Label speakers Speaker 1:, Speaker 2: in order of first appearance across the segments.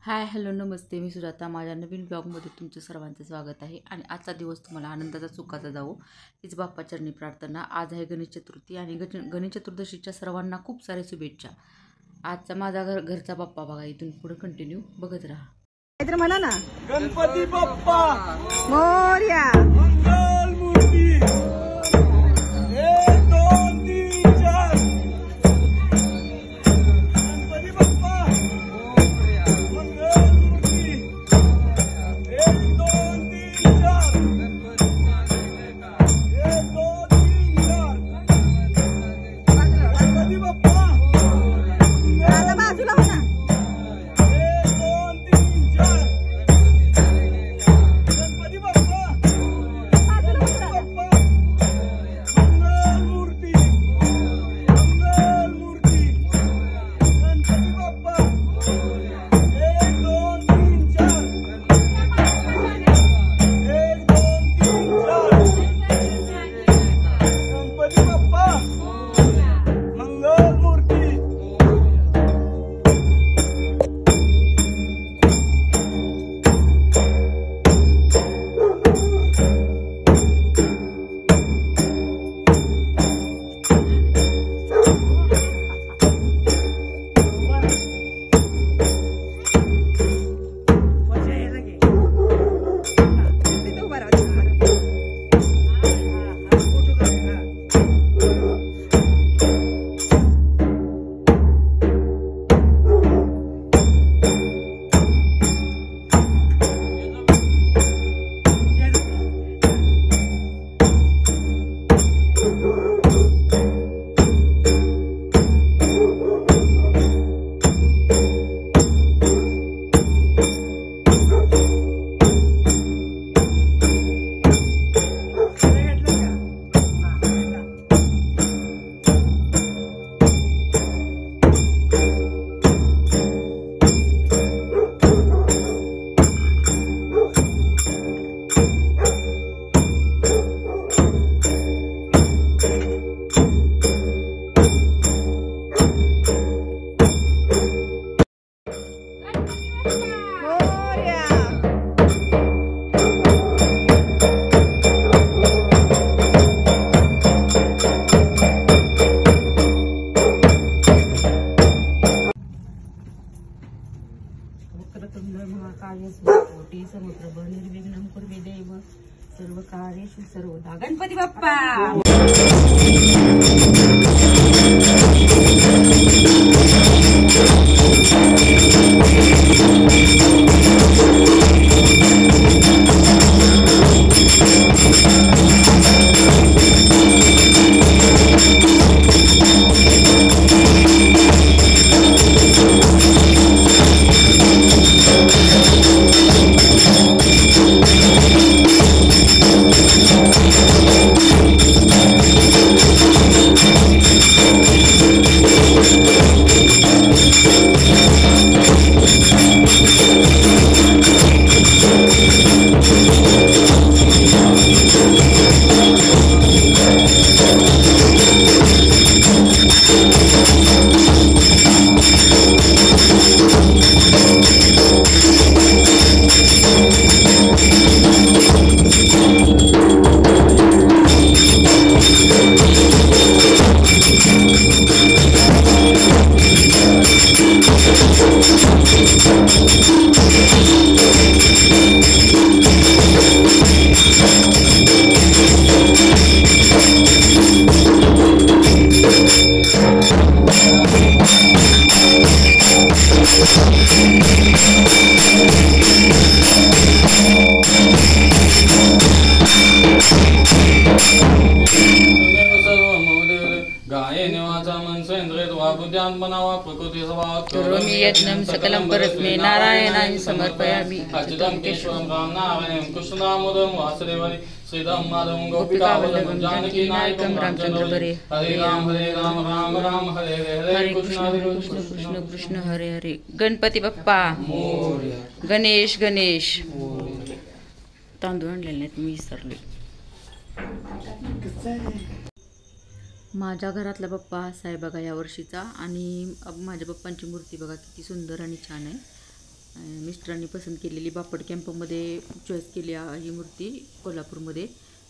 Speaker 1: Hi hello नमस्ते, मी सुजाता. माझ्या नवीन ब्लॉगमध्ये तुमचं सर्वांचं स्वागत आहे. आणि आजचा दिवस तुम्हाला आनंदाचा सुखाचा जावो हीच बाप्पाचरणी प्रार्थना. आज आहे गणेश चतुर्थी आणि गणेश चतुर्दशीच्या सर्वांना खूप सारे शुभेच्छा. आजचा माझा घरचा बाप्पा बघा, इथून पुढे कंटिन्यू बघत राहा.
Speaker 2: काहीतरी म्हणा ना.
Speaker 3: गणपती बाप्पा
Speaker 2: मोरया.
Speaker 3: मंगल मूर्ती 1 2 3 4. गणपती बाप्पा मंगल मूर्ती 1 2 3 4. 1 2 3 4. गणपती बाप्पा
Speaker 2: आता बाजूला म्हणा.
Speaker 3: 1 2 3 4. गणपती बाप्पा बाप्पा मंगल मूर्ती गणपती बाप्पा 1 2 3 4. 1 2 3 4. गणपती बाप्पा मंगल मूर्ती.
Speaker 2: तिथे उभा राहा, तिथे उभा राहा. मोरया. वक्रतुंड महाकाय कोटी समुद्र निर्विघ्नं कुर्वे देव सर्व कार्येषु सर्वदा. गणपती बाप्पा
Speaker 1: करोमि यज्ञं सकलं परस्मै नारायणाय समर्पयामि.
Speaker 3: अच्युतं केशवं रामनारायणं कृष्णदामोदरं वासुदेवं श्रीधं माधवं गोपिकावल्लभं जानकीनायकं रामचंद्र. हरे राम राम राम हरे हरे
Speaker 1: हरे
Speaker 3: कृष्ण
Speaker 1: कृष्ण कृष्ण कृष्ण हरे हरे. गणपती बाप्पा गणेश गणेश. तांदूळ आणलेले नाहीत, मी विसरले. माझ्या घरातला बाप्पा असा आहे बघा या वर्षीचा. आणि माझ्या बाप्पांची मूर्ती बघा किती सुंदर आणि छान आहे. मिस्टरांनी पसंत केलेली बापट कॅम्पमध्ये चॉईस केली ही मूर्ती कोल्हापूरमध्ये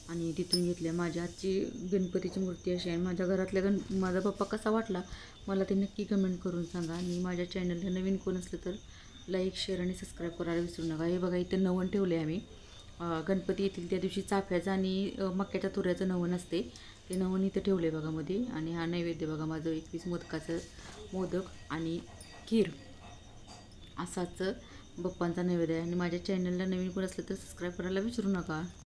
Speaker 1: आणि तिथून घेतल्या. माझ्या आजची गणपतीची मूर्ती अशी आहे. माझ्या घरातल्या माझा बाप्पा कसा वाटला मला ते नक्की कमेंट करून सांगा. आणि माझ्या चॅनलला नवीन कोण असलं तर लाईक शेअर आणि सबस्क्राईब करायला विसरू नका. हे बघा इथे नवण ठेवले आम्ही. गणपती येतील त्या दिवशी चाफ्याचं आणि मक्याच्या तुऱ्याचं नवण असते, ते नवण इथं ठेवले बघा मध्ये. आणि हा नैवेद्य बघा माझं 21 मोदकाचं मोदक आणि खीर असाच बाप्पांचा नैवेद्य आहे. आणि माझ्या चॅनलला नवीन कोण असलं तर सबस्क्राईब करायला विसरू नका.